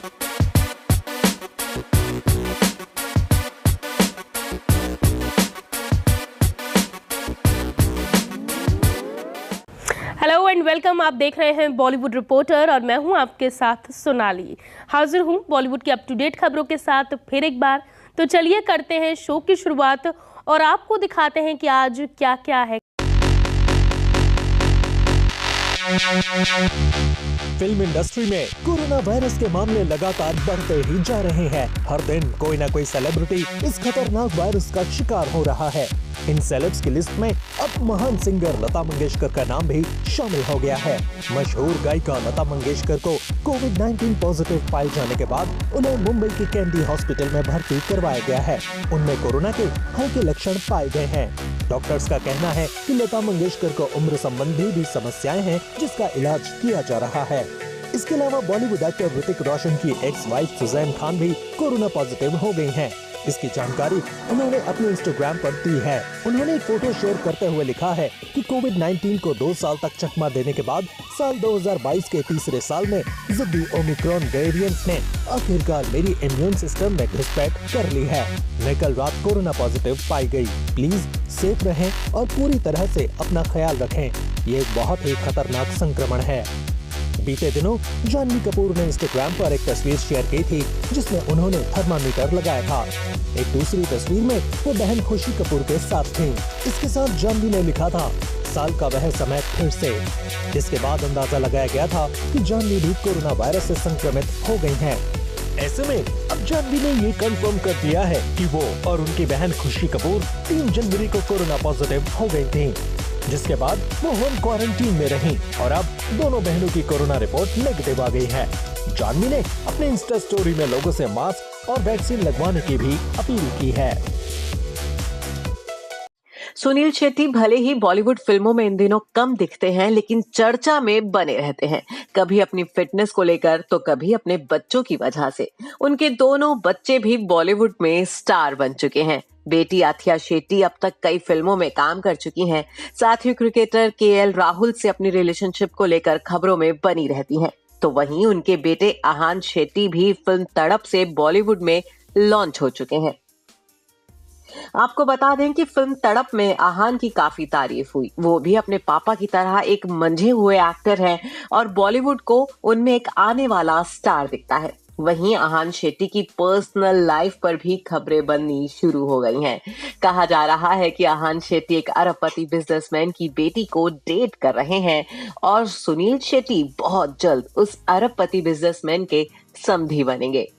Hello and welcome. आप देख रहे हैं बॉलीवुड रिपोर्टर और मैं हूं आपके साथ सोनाली। हाजिर हूं बॉलीवुड की अप टू डेट खबरों के साथ फिर एक बार। तो चलिए करते हैं शो की शुरुआत और आपको दिखाते हैं कि आज क्या क्या है। फिल्म इंडस्ट्री में कोरोना वायरस के मामले लगातार बढ़ते ही जा रहे हैं। हर दिन कोई ना कोई सेलिब्रिटी इस खतरनाक वायरस का शिकार हो रहा है। इन सेलेब्स की लिस्ट में अब महान सिंगर लता मंगेशकर का नाम भी शामिल हो गया है। मशहूर गायिका लता मंगेशकर को कोविड-19 पॉजिटिव पाए जाने के बाद उन्हें मुंबई के कैंडी हॉस्पिटल में भर्ती करवाया गया है। उनमें कोरोना के हल्के लक्षण पाए गए हैं। डॉक्टर्स का कहना है कि लता मंगेशकर को उम्र संबंधी भी समस्याएं हैं, जिसका इलाज किया जा रहा है। इसके अलावा बॉलीवुड एक्टर ऋतिक रोशन की एक्स वाइफ सुजैन खान भी कोरोना पॉजिटिव हो गई हैं। इसकी जानकारी उन्होंने अपने इंस्टाग्राम पर दी है। उन्होंने एक फोटो शेयर करते हुए लिखा है कि कोविड-19 को 2 साल तक चकमा देने के बाद साल 2022 के तीसरे साल में ज़िद्दी ओमिक्रॉन वेरिएंट ने आखिरकार मेरी इम्यून सिस्टम में घुसपैठ कर ली है। मैं कल रात कोरोना पॉजिटिव पाई गई। प्लीज सेफ रहें और पूरी तरह से अपना ख्याल रखें। ये एक बहुत ही खतरनाक संक्रमण है। बीते दिनों जानवी कपूर ने इंस्टाग्राम पर एक तस्वीर शेयर की थी, जिसमें उन्होंने थर्मामीटर लगाया था। एक दूसरी तस्वीर में वो बहन खुशी कपूर के साथ थीं। इसके साथ जानवी ने लिखा था, साल का वह समय फिर से। इसके बाद अंदाजा लगाया गया था कि जानवी भी कोरोना वायरस से संक्रमित हो गई हैं। ऐसे में अब जानवी ने ये कंफर्म कर दिया है कि वो और उनकी बहन खुशी कपूर 3 जनवरी को कोरोना पॉजिटिव हो गई थीं, जिसके बाद वो होम क्वारंटीन में रहीं और अब दोनों बहनों की कोरोना रिपोर्ट नेगेटिव आ गई है। जानवी ने अपने इंस्टा स्टोरी में लोगों से मास्क और वैक्सीन लगवाने की भी अपील की है। सुनील शेट्टी भले ही बॉलीवुड फिल्मों में इन दिनों कम दिखते हैं, लेकिन चर्चा में बने रहते हैं। कभी अपनी फिटनेस को लेकर तो कभी अपने बच्चों की वजह से। उनके दोनों बच्चे भी बॉलीवुड में स्टार बन चुके हैं। बेटी आथिया शेट्टी अब तक कई फिल्मों में काम कर चुकी हैं। साथ ही क्रिकेटर केएल राहुल से अपनी रिलेशनशिप को लेकर खबरों में बनी रहती हैं। तो वहीं उनके बेटे आहान शेट्टी भी फिल्म तड़प से बॉलीवुड में लॉन्च हो चुके हैं। आपको बता दें कि फिल्म तड़प में आहान की काफी तारीफ हुई। वो भी अपने पापा की तरह एक मंझे हुए एक्टर हैं और बॉलीवुड को उनमें एक आने वाला स्टार दिखता है। वहीं आहान शेट्टी की पर्सनल लाइफ पर भी खबरें बननी शुरू हो गई हैं। कहा जा रहा है कि आहान शेट्टी एक अरबपति बिजनेसमैन की बेटी को डेट कर रहे हैं और सुनील शेट्टी बहुत जल्द उस अरबपति बिजनेसमैन के समधी बनेंगे।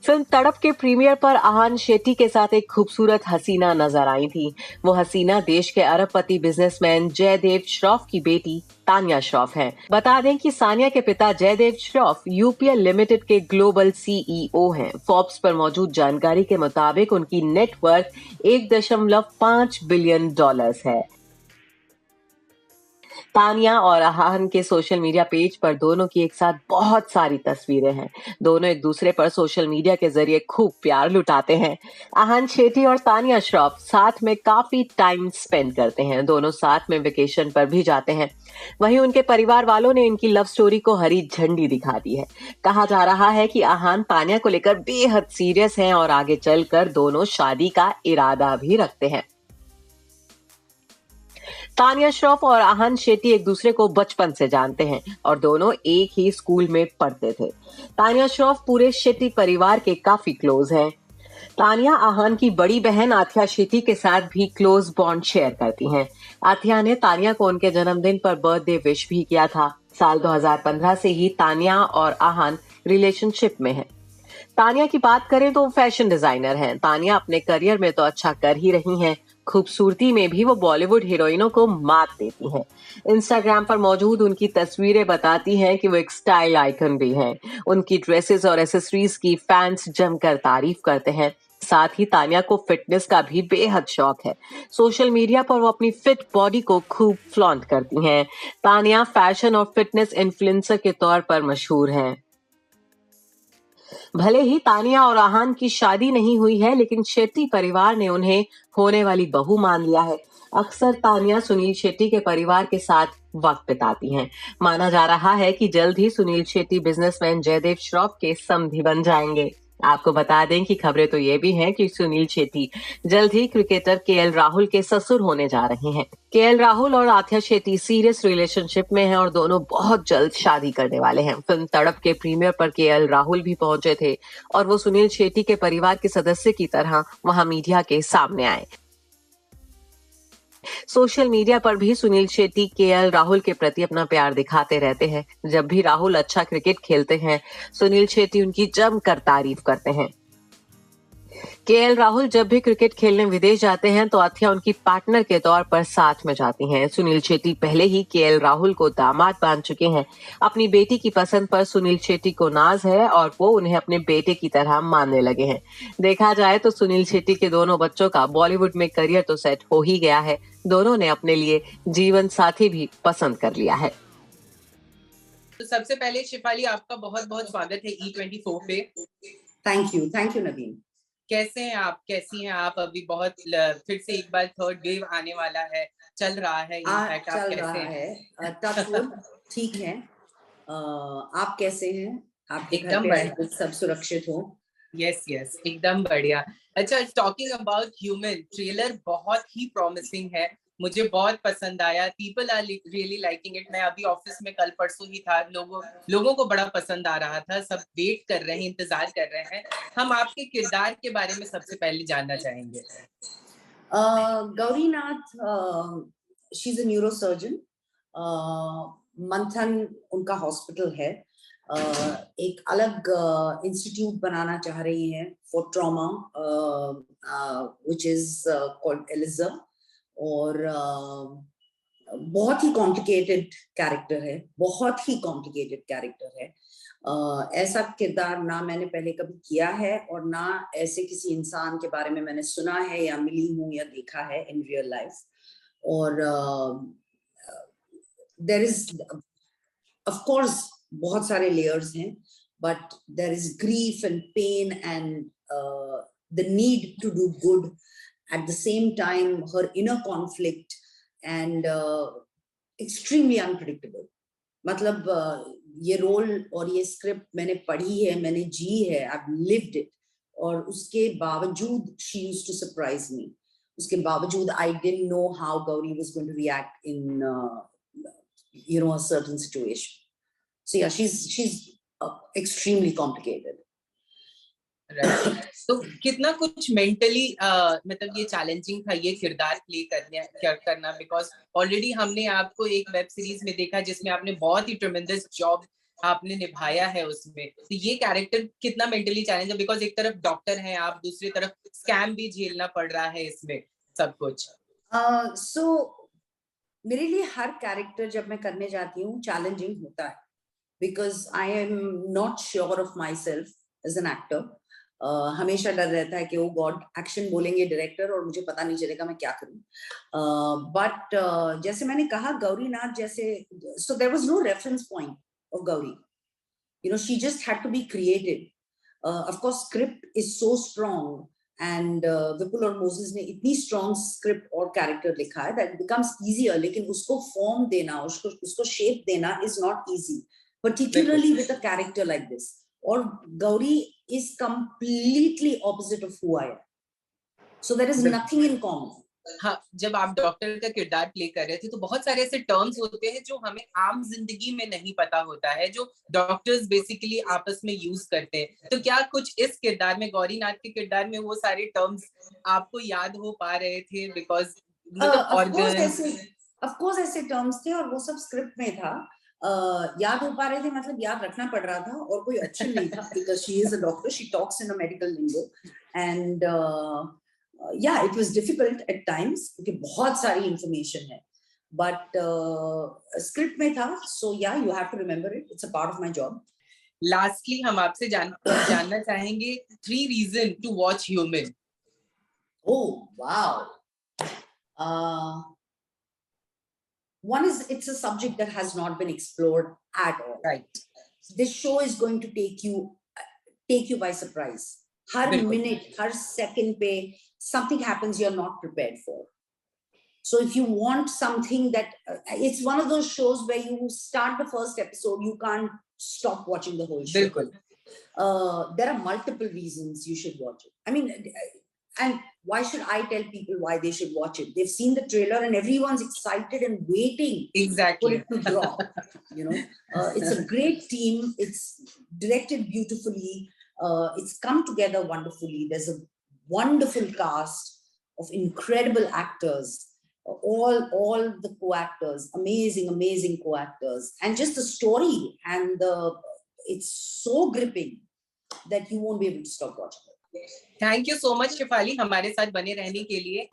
फिल्म तड़प के प्रीमियर पर आहान शेट्टी के साथ एक खूबसूरत हसीना नजर आई थी। वो हसीना देश के अरबपति बिजनेसमैन जयदेव श्रॉफ की बेटी तानिया श्रॉफ हैं। बता दें कि सानिया के पिता जयदेव श्रॉफ यूपीएल लिमिटेड के ग्लोबल सीईओ हैं। फोर्ब्स पर मौजूद जानकारी के मुताबिक उनकी नेटवर्थ $1.5 बिलियन है। तानिया और आहान के सोशल मीडिया पेज पर दोनों की एक साथ बहुत सारी तस्वीरें हैं। दोनों एक दूसरे पर सोशल मीडिया के जरिए खूब प्यार लुटाते हैं। आहान शेट्टी और तानिया श्रॉफ साथ में काफी टाइम स्पेंड करते हैं। दोनों साथ में वेकेशन पर भी जाते हैं। वहीं उनके परिवार वालों ने इनकी लव स्टोरी को हरी झंडी दिखा दी है। कहा जा रहा है कि आहान तानिया को लेकर बेहद सीरियस हैं और आगे चलकर दोनों शादी का इरादा भी रखते हैं। तानिया श्रॉफ और आहान शेट्टी एक दूसरे को बचपन से जानते हैं और दोनों एक ही स्कूल में पढ़ते थे। तानिया श्रॉफ पूरे शेट्टी परिवार के काफी क्लोज हैं। तानिया आहान की बड़ी बहन आथिया शेट्टी के साथ भी क्लोज बॉन्ड शेयर करती हैं। आथिया ने तानिया को उनके जन्मदिन पर बर्थडे विश भी किया था। साल 2015 से ही तानिया और आहान रिलेशनशिप में हैं। तानिया की बात करें तो फैशन डिजाइनर हैं। तानिया अपने करियर में तो अच्छा कर ही रही हैं, खूबसूरती में भी वो बॉलीवुड हीरोइनों को मात देती हैं। इंस्टाग्राम पर मौजूद उनकी तस्वीरें बताती हैं कि वो एक स्टाइल आइकन भी हैं। उनकी ड्रेसेस और एसेसरीज की फैंस जमकर तारीफ करते हैं। साथ ही तानिया को फिटनेस का भी बेहद शौक है। सोशल मीडिया पर वो अपनी फिट बॉडी को खूब फ्लॉन्ट करती हैं। तानिया फैशन और फिटनेस इन्फ्लुएंसर के तौर पर मशहूर हैं। भले ही तानिया और आहान की शादी नहीं हुई है, लेकिन शेट्टी परिवार ने उन्हें होने वाली बहू मान लिया है। अक्सर तानिया सुनील शेट्टी के परिवार के साथ वक्त बिताती हैं। माना जा रहा है कि जल्द ही सुनील शेट्टी बिजनेसमैन जयदेव श्रॉफ के समधी बन जाएंगे। आपको बता दें कि खबरें तो ये भी हैं कि सुनील शेट्टी जल्द ही क्रिकेटर केएल राहुल के ससुर होने जा रहे हैं। केएल राहुल और आथिया शेट्टी सीरियस रिलेशनशिप में हैं और दोनों बहुत जल्द शादी करने वाले हैं। फिल्म तड़प के प्रीमियर पर केएल राहुल भी पहुंचे थे और वो सुनील शेट्टी के परिवार के सदस्य की तरह वहां मीडिया के सामने आए। सोशल मीडिया पर भी सुनील शेट्टी केएल राहुल के प्रति अपना प्यार दिखाते रहते हैं। जब भी राहुल अच्छा क्रिकेट खेलते हैं, सुनील शेट्टी उनकी जमकर तारीफ करते हैं। केएल राहुल जब भी क्रिकेट खेलने विदेश जाते हैं तो आथिया उनकी पार्टनर के तौर पर साथ में जाती हैं। सुनील शेट्टी पहले ही केएल राहुल को दामाद मान चुके हैं। अपनी बेटी की पसंद पर सुनील शेट्टी को नाज है और वो उन्हें अपने बेटे की तरह मानने लगे हैं। देखा जाए तो सुनील शेट्टी के दोनों बच्चों का बॉलीवुड में करियर तो सेट हो ही गया है। दोनों ने अपने लिए जीवन साथी भी पसंद कर लिया है। तो सबसे पहले शिफाली, आपका बहुत बहुत स्वागत है E24 पे। थैंक यू नवीन। कैसे हैं आप, कैसी हैं आप? अभी बहुत फिर से एक बार थर्ड वेव आने वाला है, चल रहा है, इनफैक्ट आप कैसे हैं? टचवुड ठीक है। आप कैसे हैं? आपके एकदम घर पे सब सुरक्षित हो? यस एकदम बढ़िया। अच्छा, टॉकिंग अबाउट ह्यूमन, ट्रेलर बहुत ही प्रॉमिसिंग है, मुझे बहुत पसंद आया। People are really liking it. मैं अभी ऑफिस में कल परसों ही था, लोगों को बड़ा पसंद आ रहा था, सब वेट कर रहे हैं, इंतजार कर रहे हैं। हम आपके किरदार के बारे में सबसे पहले जानना चाहेंगे। Gaurinath, she is a neurosurgeon. मंथन उनका हॉस्पिटल है। एक अलग इंस्टीट्यूट बनाना चाह रही हैं for trauma, which is called Eliza. और बहुत ही कॉम्प्लिकेटेड कैरेक्टर है, बहुत ही कॉम्प्लिकेटेड कैरेक्टर है। ऐसा किरदार ना मैंने पहले कभी किया है और ना ऐसे किसी इंसान के बारे में मैंने सुना है या मिली हूँ या देखा है इन रियल लाइफ। और देयर इज ऑफ कोर्स बहुत सारे लेयर्स हैं, but there is grief and pain and the need to do good, at the same time her inner conflict and extremely unpredictable. मतलब ये रोल और ये script मैंने पढ़ी है, मैंने जी है, I've lived it, और उसके बावजूद she used to surprise me. उसके बावजूद I didn't know how Gauri was going to react in a certain situation. So yeah, she's extremely complicated. तो कितना कुछ मेंटली मतलब ये चैलेंजिंग था ये किरदार प्ले करना, बिकॉज ऑलरेडी हमने आपको एक वेब सीरीज में देखा जिसमें आपने बहुत ही ट्रेमेंडस जॉब आपने निभाया है उसमें। तो ये कैरेक्टर कितना मेंटली चैलेंज है, बिकॉज एक तरफ डॉक्टर हैं आप, दूसरी तरफ स्कैम भी झेलना पड़ रहा है इसमें सब कुछ। सो मेरे लिए हर कैरेक्टर जब मैं करने जाती हूँ चैलेंजिंग होता है, because I am not sure of myself as an actor. हमेशा डर रहता है कि ओ गॉड एक्शन बोलेंगे डायरेक्टर और मुझे पता नहीं चलेगा मैं क्या करूं। बट जैसे मैंने कहा गौरीनाथ जैसे, so there was no reference point of Gauri, she just had to be created. Of course script is so strong and Vipul और मोसेस ने इतनी स्ट्रॉन्ग स्क्रिप्ट और कैरेक्टर लिखा है दैट बिकम्स इजियर, लेकिन उसको फॉर्म देना, उसको शेप देना is not easy, particularly with a character like this. और Gauri is completely opposite of who I am. So there is nothing in common. हाँ, जब आप डॉक्टर का किरदार प्ले कर रहे थे तो बहुत सारे ऐसे टर्म्स होते हैं जो हमें आम जिंदगी में नहीं पता होता है, जो डॉक्टर्स बेसिकली आपस में यूज करते हैं। तो क्या कुछ इस किरदार में, गौरीनाथ के किरदार में, वो सारे टर्म्स आपको याद हो पा रहे थे? बिकॉज ऑफ कोर्स ऐसे टर्म्स थे और वो सब स्क्रिप्ट में था। याद हो पा रहे थे मतलब याद रखना पड़ रहा था, और कोई ऑप्शन नहीं था, because she is a doctor, she talks in a medical lingo, and yeah, it was difficult at times क्योंकि बहुत सारी information है, but script में था, so yeah, you have to remember it, it's a part of my job. Lastly, हम आपसे जानना चाहेंगे 3 reasons to watch Human. Oh wow. One is it's a subject that has not been explored at all. Right. This show is going to take you by surprise. Har minute, har second pe something happens you're not prepared for. So if you want something that it's one of those shows where you start the first episode, you can't stop watching the whole show. बिल्कुल. There are multiple reasons you should watch it. I mean, and why should I tell people why they should watch it? They've seen the trailer and everyone's excited and waiting Exactly. for it to drop. You know, it's a great team. It's directed beautifully. It's come together wonderfully. There's a wonderful cast of incredible actors. All the co-actors, amazing co-actors, and just the story and it's so gripping that you won't be able to stop watching it. Thank you so much Shefali हमारे साथ बने रहने के लिए.